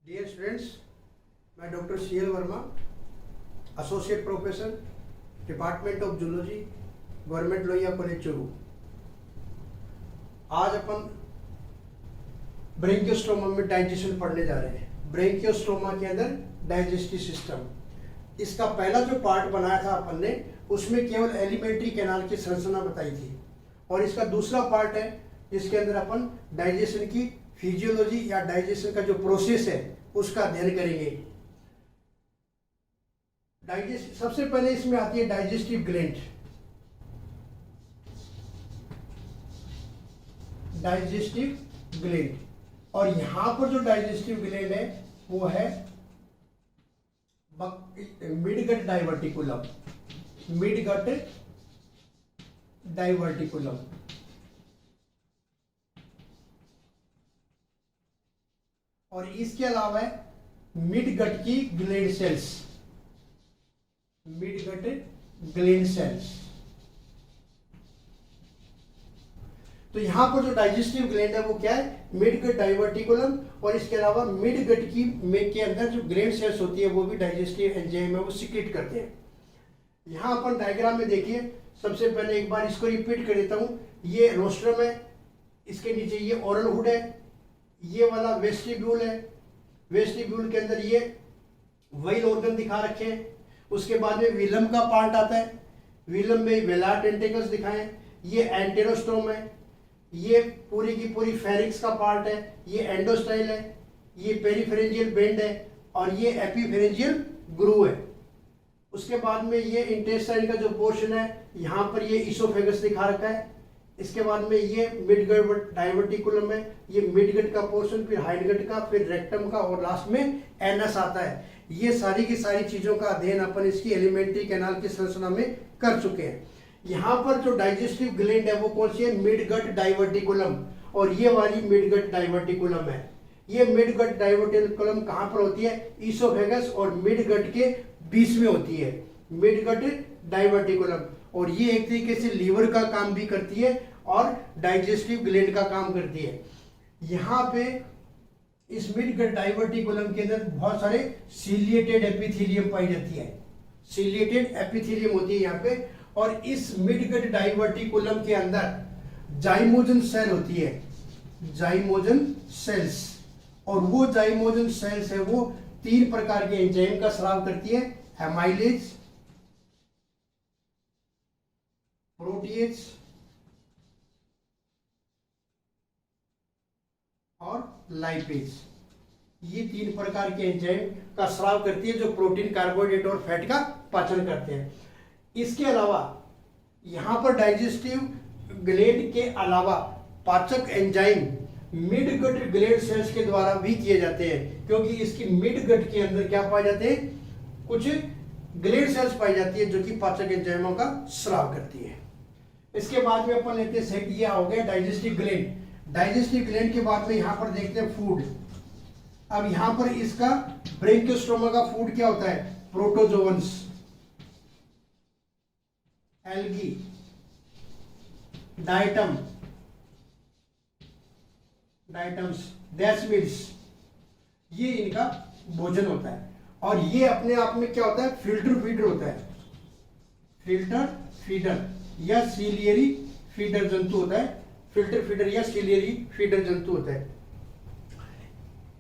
Dear students, मैं doctor CL Verma, associate professor, department of zoology, government Lohia college Churu. आज अपन ब्रेंकियोस्टोमा में digestion पढ़ने जा रहे हैं। ब्रेंकियोस्टोमा के अंदर डाइजेस्टिव सिस्टम, इसका पहला जो पार्ट बनाया था अपन ने, उसमें केवल एलिमेंट्री कैनाल की संरचना बताई थी, और इसका दूसरा पार्ट है जिसके अंदर अपन डाइजेशन की फिजियोलॉजी या डाइजेशन का जो प्रोसेस है उसका अध्ययन करेंगे। सबसे पहले इसमें आती है डाइजेस्टिव ग्लैंड। डाइजेस्टिव ग्लैंड, और यहां पर जो डाइजेस्टिव ग्लैंड है वो है मिडगट डाइवर्टिकुलम। मिडगट डाइवर्टिकुलम, और इसके अलावा है मिडगट की gland sales. Midgut gland sales. तो यहां पर जो डाइजेस्टिव ग्लैंड है वो क्या है? मिडगट डाइवर्टिकुलम, और इसके अलावा मिडगट की में के अंदर जो ग्लैंड सेल्स होती है वो भी डाइजेस्टिव एंजाइम है वो सीक्रेट करते हैं। यहां अपन डायग्राम में देखिए, सबसे पहले एक बार इसको रिपीट कर देता हूं। ये रोस्ट्रम है, इसके नीचे ये ओरल हुड है, ये वाला वेस्टिब्यूल है। वेस्टिब्यूल के अंदर ये वाइल ऑर्गन दिखा रखे हैं। उसके बाद में विलम का पार्ट आता है, विलम में वेलार टेंटिकल्स दिखाएं। ये एंटेरोस्टोम है, ये पूरी की पूरी फेरिक्स का पार्ट है। ये एंडोस्टाइल है, ये पेरीफेरेंजियल बेंड है, और ये एपीफेरेंजियल ग्रूव है। उसके बाद में ये इंटेस्टाइन का जो पोर्शन है, यहाँ पर ये इसोफेगस दिखा रखा है। इसके बाद में ये मिडगट डाइवर्टिकुलम है, ये मिडगट का पोर्शन, फिर हाइडगट का, फिर रेक्टम का, और लास्ट में एनस आता है। ये सारी की सारी चीजों का अध्ययन अपन इसकी एलिमेंट्री कैनाल की संरचना में कर चुके हैं। यहाँ पर जो डाइजेस्टिव ग्लैंड है वो कौन सी है? मिडगट डाइवर्टिकुलम, और ये वाली मिडगट डाइवर्टिकुलम है। ये मिडगट डाइवर्टिकुलम कहाँ पर होती है? इसोफेगस और मिडगट के बीच में होती है मिडगट डाइवर्टिकुलम, और ये एक तरीके से लीवर का काम भी करती है और डाइजेस्टिव ग्लैंड का काम करती है। यहाँ पे इस मिडगट डाइवर्टिकुलम के अंदर बहुत सारे सीलिएटेड एपिथेलियम पाई जाती है। सीलिएटेड एपिथेलियम होती है यहाँ पे, और इस मिडगट डाइवर्टिकुलम के अंदर जाइमोजन सेल होती है, जाइमोजन सेल्स। और वो जाइमोजन सेल्स है वो 3 प्रकार के एंजाइम का स्राव करती है: एमाइलेज, प्रोटीएज और लाइपेज। ये 3 प्रकार के एंजाइम का स्राव करती है जो प्रोटीन, कार्बोहाइड्रेट और फैट का पाचन करते हैं। इसके अलावा यहां पर डाइजेस्टिव ग्लैंड के अलावा पाचक एंजाइम मिडगट ग्लैंड सेल्स के द्वारा भी किए जाते हैं, क्योंकि इसकी मिडगट के अंदर क्या पाए जाते हैं? कुछ ग्लैंड सेल्स पाई जाती है जो कि पाचक एंजाइमों का स्राव करती है। इसके बाद में अपन लेते हैं सेट, ये हो गया डाइजेस्टिव ग्लैंड। डाइजेस्टिव ग्लैंड के बाद में यहां पर देखते हैं फूड। अब यहां पर इसका ब्रेंकियोस्टोमा का फूड क्या होता है? Protozoans, algae, diatom, diatoms, desmids, ये इनका भोजन होता है। और ये अपने आप में क्या होता है? फिल्टर फीडर होता है। फिल्टर फीडर या सीलियरी फीडर जंतु होता है। फिल्टर फीडर या सीलियरी फीडर जंतु होता है।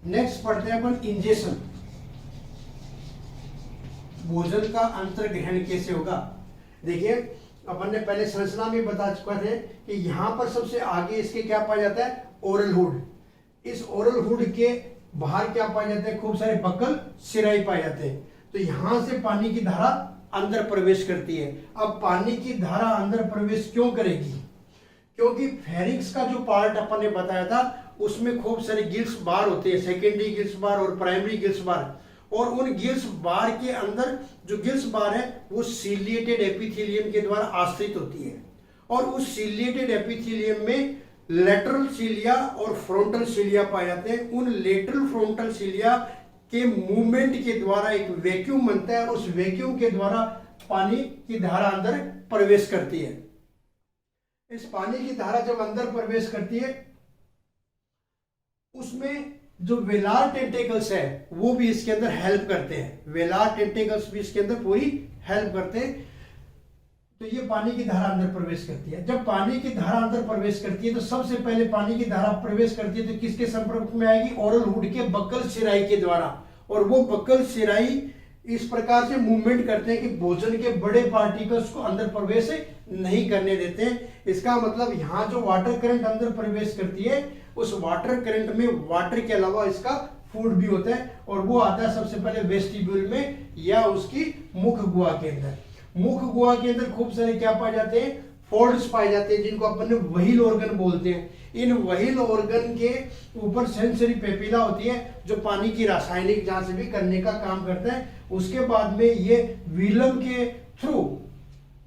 नेक्स्ट पढ़ते हैं अपन इंजेक्शन। भोजन का अंतर्ग्रहण कैसे होगा? देखिए, अपन ने पहले संरचना में बता चुका थे कि यहां पर सबसे आगे इसके क्या पाया जाता है? Oral hood. इस ओरल हुड के बाहर क्या पाए जाते हैं? खूब सारे बक्कल, सिराई पाए जाते हैं। तो यहां से पानी की धारा अंदर प्रवेश करती है। अब पानी की धारा अंदर प्रवेश क्यों करेगी? क्योंकि फेरिक्स का जो पार्ट अपन ने बताया था उसमें खूब सारे गिल्स बार होते हैं, सेकेंडरी गिल्स बार और प्राइमरी गिल्स बार। और उन गिल्स बार के अंदर जो गिल्स बार है वो सीलिएटेड एपिथेलियम के द्वारा आश्रित होती है, और उस सीलिएटेड एपिथेलियम में लेटरल सीलिया और फ्रंटल सीलिया पाए जाते हैं। उन लेटरल फ्रंटल सीलिया के मूवमेंट के द्वारा एक वैक्यूम बनता है, और उस वैक्यूम के द्वारा पानी की धारा अंदर प्रवेश करती है। इस पानी की धारा जब अंदर प्रवेश करती है उसमें जो वेलार टेंटेकल्स है वो भी इसके अंदर हेल्प करते हैं, वेलार टेंटेकल्स भी इसके अंदर पूरी हेल्प करते हैं। तो ये पानी की धारा अंदर प्रवेश करती है। जब पानी की धारा अंदर प्रवेश करती है तो सबसे पहले पानी की धारा प्रवेश करती है तो किसके संपर्क में आएगी, ओरल हुड के बक्कल सिराई के द्वारा। और वो बक्कल सिराई इस प्रकार से मूवमेंट करते हैं कि भोजन के बड़े पार्टिकल्स को अंदर प्रवेश नहीं करने देते हैं। इसका मतलब यहाँ जो वाटर करंट अंदर प्रवेश करती है उस वाटर करंट में वाटर के अलावा इसका फूड भी होता है, और वो आता है सबसे पहले वेस्टिब्यूल में या उसकी मुख गुहा के अंदर। मुख गुहा के अंदर खूब सारे क्या पाए जाते हैं, फोल्ड्स पाए जाते हैं, जिनको अपन वहील ऑर्गन बोलते हैं। इन वहील ऑर्गन के ऊपर सेंसरी पेपिला होती है जो पानी की रासायनिक जांच भी करने का काम करता है। उसके बाद में ये विलम के थ्रू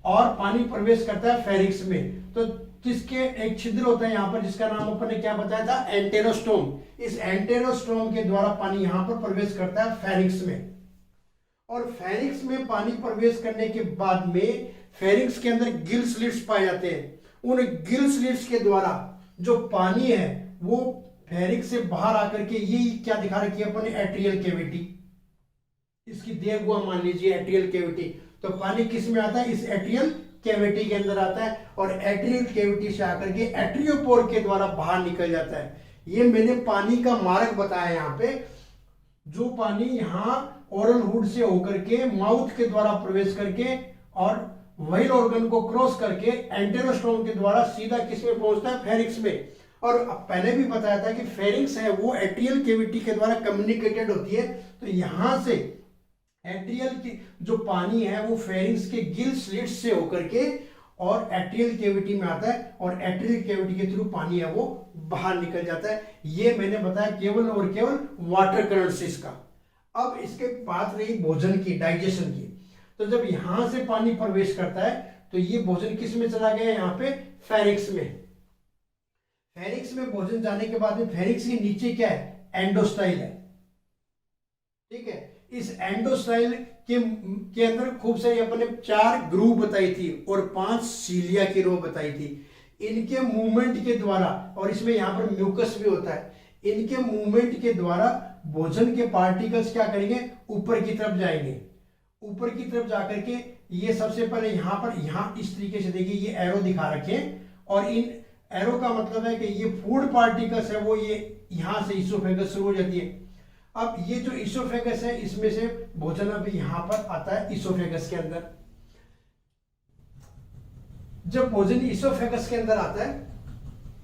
और पानी प्रवेश करता है फेरिक्स में। तो जिसके एक छिद्र होता है यहाँ पर, जिसका नाम अपन ने क्या बताया था, एंटेरोस्टोम। इस एंटेरोस्टोम के द्वारा पानी यहाँ पर प्रवेश करता है फेरिक्स में। और फेरिक्स में पानी प्रवेश करने के बाद में फेरिक्स के अंदर गिल स्लिट्स पाए जाते हैं। उन गिल स्लिट्स के द्वारा जो पानी है वो फेरिक्स से बाहर आकर के, ये क्या दिखा रखी है अपने, एट्रियल कैविटी, इसकी देहगुहा मान लीजिए एट्रियल कैविटी। तो पानी किस में आता है, इस एट्रियल कैविटी के अंदर आता है, और एट्रियल कैविटी से आकर के एट्रियोपोर के द्वारा बाहर निकल जाता है। ये मैंने पानी का मार्ग बताया यहाँ पे। जो पानी यहाँ ओरल हुड से होकर के माउथ के द्वारा प्रवेश करके और वहील ऑर्गन को क्रॉस करके एंटेरोस्टोम के द्वारा सीधा किस में पहुंचता है, फेरिक्स में। और पहले भी बताया था कि फेरिक्स है वो एट्रियल कैविटी के द्वारा कम्युनिकेटेड होती है। तो यहां से एट्रियल की जो पानी है वो फेरिक्स के गिल स्लिट्स से होकर के और एट्रियल कैविटी में आता है, और एट्रियल कैविटी के थ्रू पानी है वो बाहर निकल जाता है। ये मैंने बताया केवल और केवल वाटर करंट से इसका। अब इसके बात रही भोजन की, डाइजेशन की। तो जब यहां से पानी प्रवेश करता है तो ये भोजन किस में चला गया, यहाँ पे फेरिक्स में। फेरिक्स में भोजन जाने के बाद में फेरिक्स के नीचे क्या है, एंडोस्टाइल है, ठीक है। इस एंडोस्टाइल के अंदर खूब सारी अपने 4 ग्रूव बताई थी और 5 सीलिया की रो बताई थी। इनके मूवमेंट के द्वारा, और इसमें यहाँ पर म्यूकस भी होता है, इनके मूवमेंट के द्वारा भोजन के पार्टिकल्स क्या करेंगे, ऊपर की तरफ जाएंगे। ऊपर की तरफ जाकर के ये सबसे पहले यहाँ इस तरीके से देखिए, ये एरो दिखा रखे, और इन एरो का मतलब है कि ये फूड पार्टिकल्स है वो ये यहां से इसोफेगस शुरू हो जाती है। अब ये जो इसोफेगस है इसमें से भोजन अभी यहां पर आता है इसोफेगस के अंदर। जब भोजन इसोफेगस के अंदर आता है,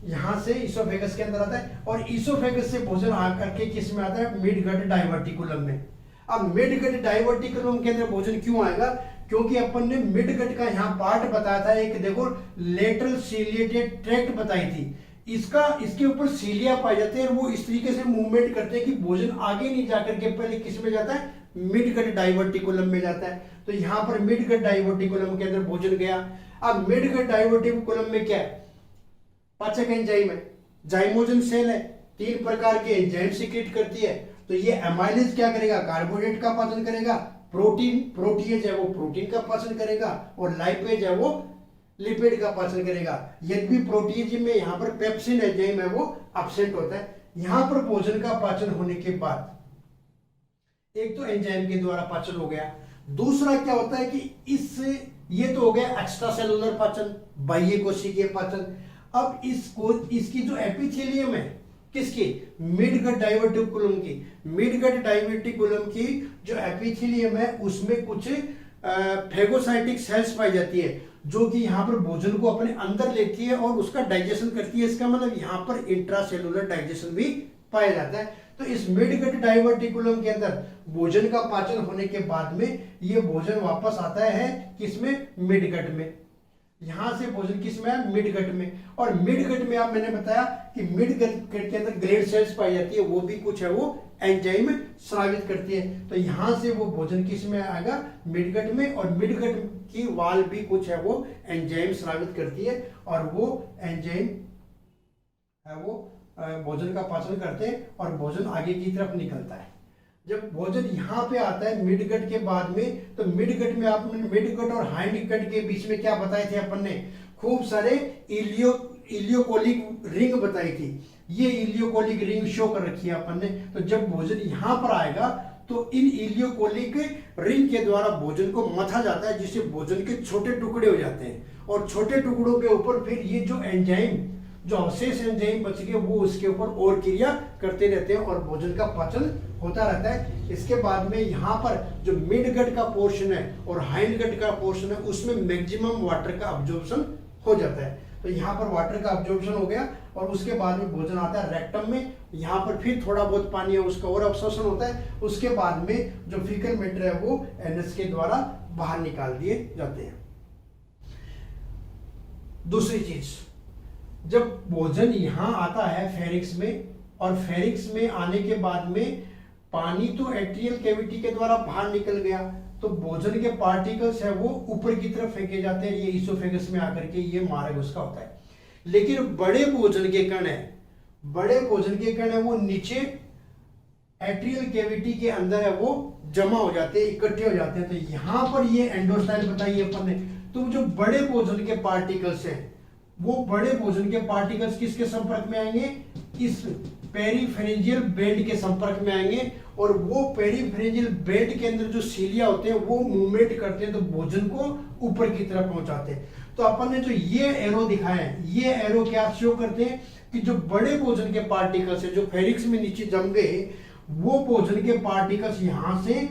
यहां से इसोफेगस के अंदर आता है, और इसोफेगस से भोजन आकर के किस में आता है, मिड गट डाइवर्टिकुलम में। अब मिड गट डाइवर्टिकुलम के अंदर भोजन क्यों आएगा, क्योंकि अपन ने मिड गट का यहाँ पार्ट बताया था, एक देखो लेटरल सीलिएटेड ट्रैक्ट बताई थी। इसके ऊपर सीलिया पाए जाते हैं और वो इस तरीके से मूवमेंट करते हैं कि भोजन आगे नहीं जाकर के पहले किस में जाता है, मिड गट डाइवर्टिकुलम में जाता है। तो यहाँ पर मिड गट डाइवर्टिकुलम के अंदर भोजन गया। अब मिड गट डाइवर्टिकुलम में क्या है, पाचक एंजाइम है, जाइमोजन सेल है, 3 प्रकार के एंजाइम सीक्रेट करती है। तो ये एमाइलेज क्या करेगा, कार्बोहाइड्रेट का पाचन करेगा, प्रोटीएज है वो प्रोटीन का पाचन करेगा, और लाइपेज है वो लिपिड का पाचन करेगा। यदि प्रोटीज में यहाँ पर पेप्सिन एंजाइम है वो एब्सेंट होता है। यहाँ पर भोजन का पाचन होने के बाद एक तो एंजाइम के द्वारा पाचन हो गया, दूसरा क्या होता है कि ये तो हो गया एक्स्ट्रा सेलुलर पाचन, बाह्य कोशिकीय पाचन। अब इसकी जो एपिथेलियम है किसकी, मिड गट डाइवर्टिकुलम की, मिड गट डाइवर्टिकुलम की जो एपिथेलियम है उसमें कुछ फेगोसाइटिक सेल्स पाई जाती है जो कि यहाँ पर भोजन को अपने अंदर लेती है और उसका डाइजेशन करती है। इसका मतलब यहाँ पर इंट्रासेलुलर डाइजेशन भी पाया जाता है। तो इस मिड गट डाइवर्टिकुलम के अंदर भोजन का पाचन होने के बाद में ये भोजन वापस आता है किसमें, मिड गट में। यहां से भोजन किस में है, मिड गट में। और मिड गट में आप मैंने बताया कि मिड गट के अंदर ग्रेड सेल्स पाई जाती है, वो भी कुछ है वो एंजाइम स्रावित करती है। तो यहां से वो भोजन किस में आएगा, मिड गट में। और मिड गट की वाल भी कुछ है वो एंजाइम स्रावित करती है, और वो एंजाइम है वो भोजन का पाचन करते हैं और भोजन आगे की तरफ निकलता है। जब भोजन यहाँ पे आता है मिड गट के बाद में, तो मिड गट में आपने मिड गट और हाइंड गट के बीच में क्या बताए थे अपन ने, खूब सारे इलियोकोलिक रिंग बताई थी, ये इलियोकोलिक रिंग शो कर रखी है अपन ने। तो जब भोजन यहाँ पर आएगा तो इन इलियोकोलिक रिंग के द्वारा भोजन को मथा जाता है, जिससे भोजन के छोटे टुकड़े हो जाते हैं, और छोटे टुकड़ों के ऊपर फिर ये जो एंजाइम, जो अवशेष एंजाइम बच गए, वो उसके ऊपर और क्रिया करते रहते हैं और भोजन का पाचन होता रहता है। इसके बाद में यहाँ पर जो मिड गट का पोर्शन है और हाइंड गट का पोर्शन है, उसमें मैक्सिमम वाटर का अब्जॉर्प्शन हो जाता है। तो यहाँ पर वाटर का अब्जॉर्प्शन हो गया और उसके बाद में भोजन आता है रेक्टम में। यहाँ पर फिर थोड़ा बहुत पानी है उसका और अब्सॉर्प्शन होता है। उसके बाद में जो फीकल मैटर है वो एनएस के द्वारा बाहर निकाल दिए जाते हैं। दूसरी चीज, जब भोजन यहाँ आता है फेरिक्स में, और फेरिक्स में आने के बाद में पानी तो एट्रियल कैविटी के द्वारा बाहर निकल गया, तो भोजन के पार्टिकल्स है वो ऊपर की तरफ फेंके जाते हैं, ये इसोफेगस में आकर के ये मार्ग उसका होता है। लेकिन बड़े भोजन के कण है, बड़े भोजन के कण है वो नीचे एट्रियल कैविटी के अंदर है वो जमा हो जाते हैं, इकट्ठे हो जाते हैं। तो यहाँ पर ये एंडोस्टाइल बताइए अपन ने। तो जो बड़े भोजन के पार्टिकल्स हैं, वो बड़े भोजन के पार्टिकल्स किसके संपर्क में आएंगे, इस पेरीफेरेंजियल बेंड के संपर्क में आएंगे, और वो पेरीफेरेंजियल बेंड के अंदर जो सीलिया होते हैं वो मूवमेंट करते हैं, तो भोजन को ऊपर की तरफ पहुंचाते हैं। तो अपन ने जो ये एरो दिखाया है, ये एरो क्या शो करते हैं कि जो बड़े भोजन के पार्टिकल्स है जो फेरिक्स में नीचे जम गए, वो भोजन के पार्टिकल्स यहां से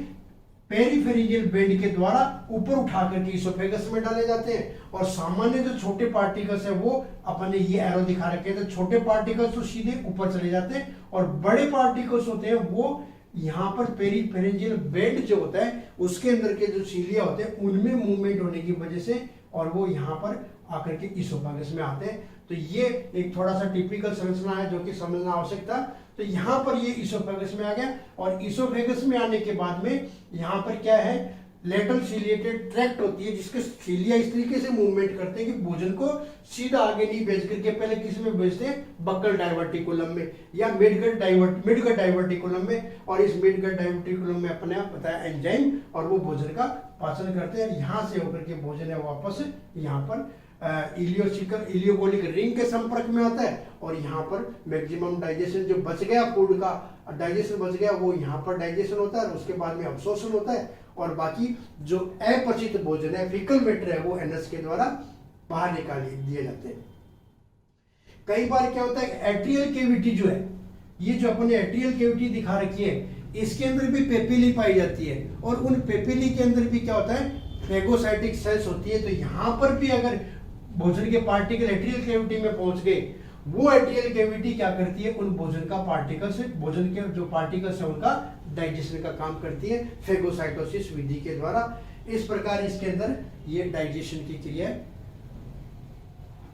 पेरीफेरेंजियल बेंड के द्वारा ऊपर उठा करके इसोफेगस में डाले जाते हैं। और सामान्य जो छोटे पार्टिकल्स है वो अपन ने ये एरो दिखा रखे हैं, तो छोटे पार्टिकल्स तो सीधे ऊपर चले जाते हैं, और बड़े पार्टिकल्स होते हैं वो यहाँ पर पेरीफेरेंजियल बेंड जो होता है उसके अंदर के जो सीलिया होते हैं उनमें मूवमेंट होने की वजह से, और वो यहाँ पर आकर के इसोफेगस में आते हैं। तो ये एक थोड़ा सा टिपिकल संरचना है जो कि समझना आवश्यक था। तो यहाँ पर ये इसोफेगस में आ गया, और इसोफेगस में आने के बाद में यहाँ पर क्या है, लेटरल सीलिएटेड ट्रैक्ट होती है, जिसके सीलिया इस तरीके से मूवमेंट करते हैं कि भोजन को सीधा आगे नहीं भेज करके पहले किस में भेजते हैं, बक्कल डाइवर्टिकुलम में या मिडगट डाइवर्टिकुलम में। और इस मिडगट डाइवर्टिकुलम में अपने आप बताया एंजाइम, और वो भोजन का पाचन करते हैं। यहाँ से होकर के भोजन है वापस यहाँ पर इलियोकोलिक रिंग के संपर्क में आता है, और यहाँ पर मैक्सिमम डाइजेशन जो बच गया, फूड का डाइजेशन बच गया, वो यहाँ पर डाइजेशन होता है, और उसके बाद में अब्सॉर्प्शन होता है, और बाकी जो अपचित भोजन है, फीकल मैटर है, वो एनएस के द्वारा बाहर निकाल दिए जाते हैं। कई बार क्या होता है, एट्रियल कैविटी जो है, ये जो अपने एट्रियल कैविटी दिखा रखी है, इसके अंदर भी पेपिली पाई जाती है, और उन पेपिली के अंदर भी क्या होता है, फेगोसाइटिक सेल्स होती है। तो यहाँ पर भी अगर भोजन के पार्टिकल एट्रियल कैविटी में पहुंच गए, वो एट्रियल कैविटी क्या करती है, उन भोजन का पार्टिकल्स, भोजन के जो पार्टिकल्स है उनका डाइजेशन का काम करती है फेगोसाइटोसिस विधि के द्वारा। इस प्रकार इसके अंदर ये डाइजेशन की क्रिया है।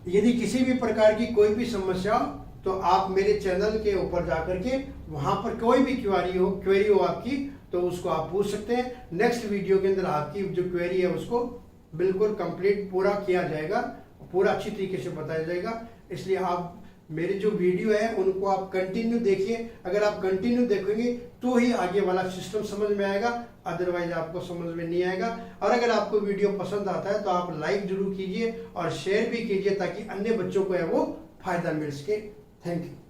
यदि किसी भी प्रकार की कोई भी समस्या हो तो आप मेरे चैनल के ऊपर जाकर के वहां पर कोई भी क्वेरी हो आपकी, तो उसको आप पूछ सकते हैं। नेक्स्ट वीडियो के अंदर आपकी जो क्वेरी है उसको बिल्कुल कंप्लीट पूरा किया जाएगा, पूरा अच्छी तरीके से बताया जाएगा। इसलिए आप मेरे जो वीडियो है उनको आप कंटिन्यू देखिए। अगर आप कंटिन्यू देखेंगे तो ही आगे वाला सिस्टम समझ में आएगा, अदरवाइज आपको समझ में नहीं आएगा। और अगर आपको वीडियो पसंद आता है तो आप लाइक जरूर कीजिए और शेयर भी कीजिए, ताकि अन्य बच्चों को है वो फायदा मिल सके। Thank you.